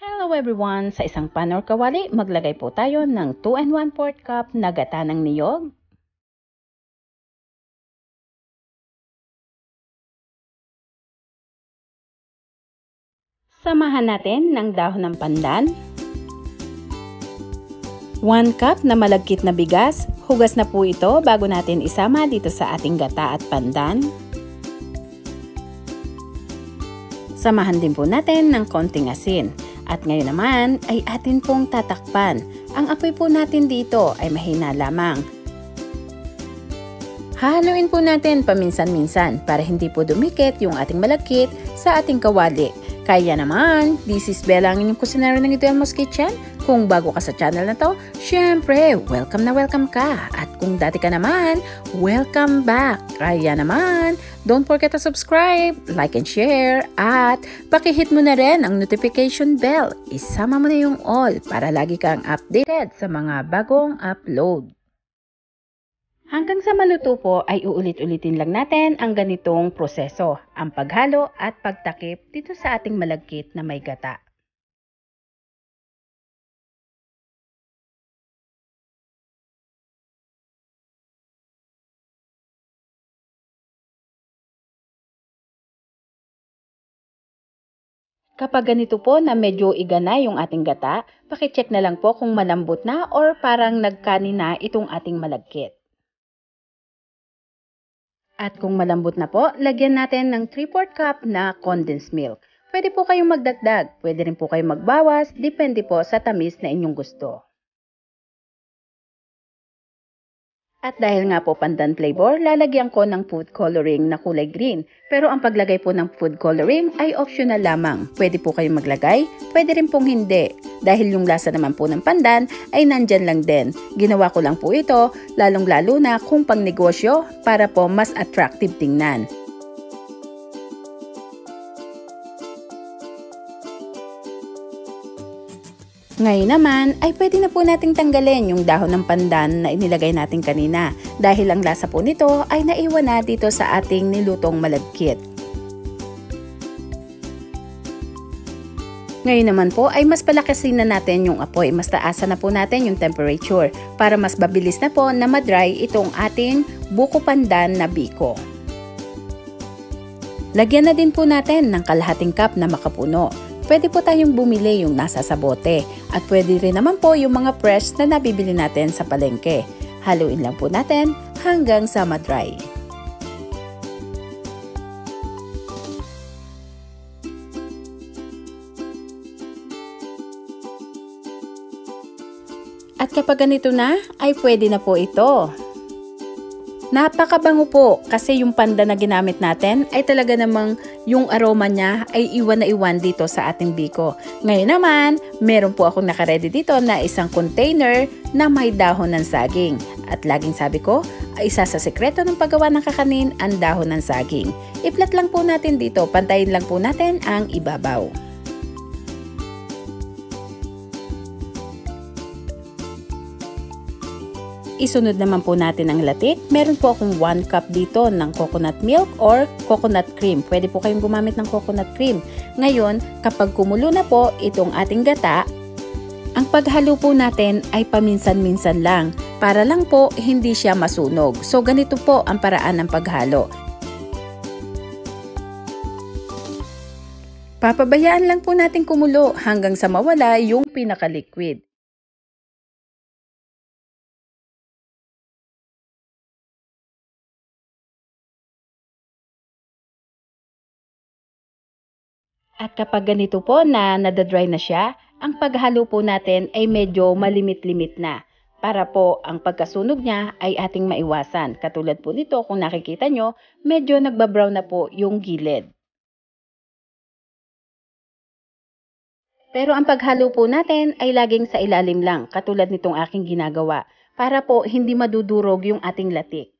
Hello everyone! Sa isang pan or kawali, maglagay po tayo ng 2 and 1/4 cup na gata ng niyog. Samahan natin ng dahon ng pandan. 1 cup na malagkit na bigas. Hugas na po ito bago natin isama dito sa ating gata at pandan. Samahan din po natin ng konting asin. At ngayon naman ay atin pong tatakpan. Ang apoy po natin dito ay mahina lamang. Hahaluin po natin paminsan-minsan para hindi po dumikit yung ating malagkit sa ating kawali. Kaya naman, this is Bella, ang inyong kusinero ng Ito Elmo's Kitchen. Kung bago ka sa channel na to, syempre, welcome na welcome ka. At kung dati ka naman, welcome back. Kaya naman, don't forget to subscribe, like and share, at pakihit mo na rin ang notification bell. Isama mo na yung all para lagi kang updated sa mga bagong upload. Hanggang sa maluto po ay uulit-ulitin lang natin ang ganitong proseso, ang paghalo at pagtakip dito sa ating malagkit na may gata. Kapag ganito po na medyo igana yung ating gata, pakicheck na lang po kung malambot na or parang nagkani na itong ating malagkit. At kung malambot na po, lagyan natin ng 3/4 cup na condensed milk. Pwede po kayong magdagdag, pwede rin po kayong magbawas, depende po sa tamis na inyong gusto. At dahil nga po pandan flavor, lalagyan ko ng food coloring na kulay green. Pero ang paglagay po ng food coloring ay optional lamang. Pwede po kayong maglagay, pwede rin pong hindi. Dahil yung lasa naman po ng pandan ay nandyan lang din. Ginawa ko lang po ito, lalong-lalo na kung pang negosyo para po mas attractive tingnan. Ngayon naman ay pwede na po nating tanggalin yung dahon ng pandan na inilagay natin kanina dahil ang lasa po nito ay naiwan na dito sa ating nilutong malagkit. Ngayon naman po ay mas palakasin na natin yung apoy, mas taasan na po natin yung temperature para mas mabilis na po na madry itong ating buko pandan na biko. Lagyan na din po natin ng kalahating cup na makapuno. Pwede po tayong bumili yung nasa sa bote at pwede rin naman po yung mga fresh na nabibili natin sa palengke. Haluin lang po natin hanggang sa madry. At kapag ganito na, ay pwede na po ito. Napakabango po kasi yung pandan na ginamit natin ay talaga namang yung aroma niya ay iwan na iwan dito sa ating biko. Ngayon naman, meron po akong nakaredy dito na isang container na may dahon ng saging. At laging sabi ko, ay isa sa sekreto ng paggawa ng kakanin ang dahon ng saging. I-flat lang po natin dito, pantayin lang po natin ang ibabaw. Isunod naman po natin ang latik. Meron po akong 1 cup dito ng coconut milk or coconut cream. Pwede po kayong gumamit ng coconut cream. Ngayon, kapag kumulo na po itong ating gata, ang paghalo po natin ay paminsan-minsan lang para lang po hindi siya masunog. So ganito po ang paraan ng paghalo. Papabayaan lang po natin kumulo hanggang sa mawala yung pinaka-liquid. At kapag ganito po na nadadry na siya, ang paghalo po natin ay medyo malimit-limit na para po ang pagkasunog niya ay ating maiwasan. Katulad po nito kung nakikita nyo, medyo nagbabrown na po yung gilid. Pero ang paghalo po natin ay laging sa ilalim lang, katulad nitong aking ginagawa, para po hindi madudurog yung ating latik.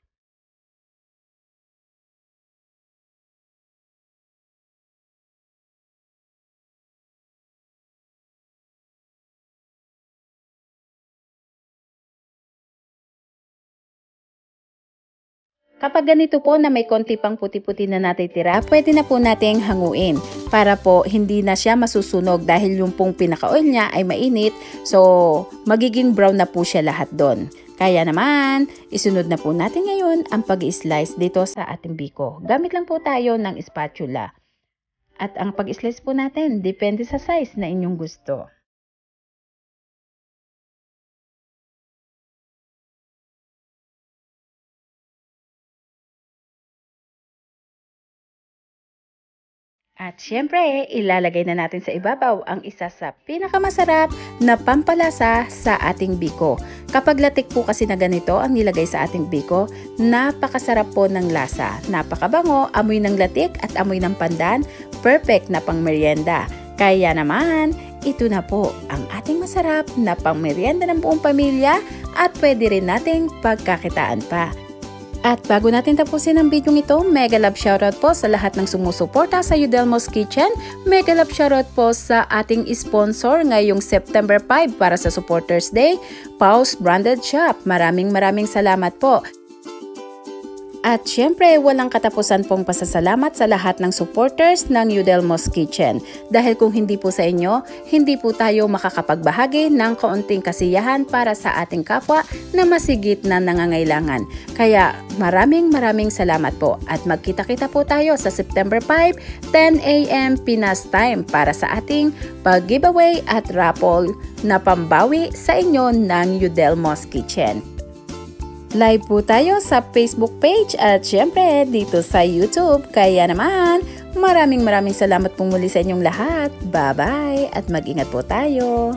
Kapag ganito po na may konti pang puti-puti na natitira, pwede na po nating hanguin para po hindi na siya masusunog dahil yung pong pinaka-oil niya ay mainit. So, magiging brown na po siya lahat doon. Kaya naman, isunod na po natin ngayon ang pag-slice dito sa ating biko. Gamit lang po tayo ng spatula. At ang pag-slice po natin, depende sa size na inyong gusto. At syempre, ilalagay na natin sa ibabaw ang isa sa pinakamasarap na pampalasa sa ating biko. Kapag latik po kasi na ganito ang nilagay sa ating biko, napakasarap po ng lasa. Napakabango, amoy ng latik at amoy ng pandan, perfect na pang merienda. Kaya naman, ito na po ang ating masarap na pang merienda ng buong pamilya at pwede rin nating pagkakitaan pa. At bago natin tapusin ang video ito, mega love shoutout po sa lahat ng sumusuporta sa Yudelmo's Kitchen. Mega love shoutout po sa ating sponsor ngayong September 5 para sa Supporters Day, Paus Branded Shop. Maraming salamat po. At syempre, walang katapusan pong pasasalamat sa lahat ng supporters ng Yudelmo's Kitchen. Dahil kung hindi po sa inyo, hindi po tayo makakapagbahagi ng kaunting kasiyahan para sa ating kapwa na masigit na nangangailangan. Kaya maraming salamat po at magkita-kita po tayo sa September 5, 10 AM Pinas time para sa ating pag-giveaway at raffle na pambawi sa inyo ng Yudelmo's Kitchen. Live po tayo sa Facebook page at syempre dito sa YouTube. Kaya naman, maraming salamat po muli sa inyong lahat. Bye-bye at mag-ingat po tayo.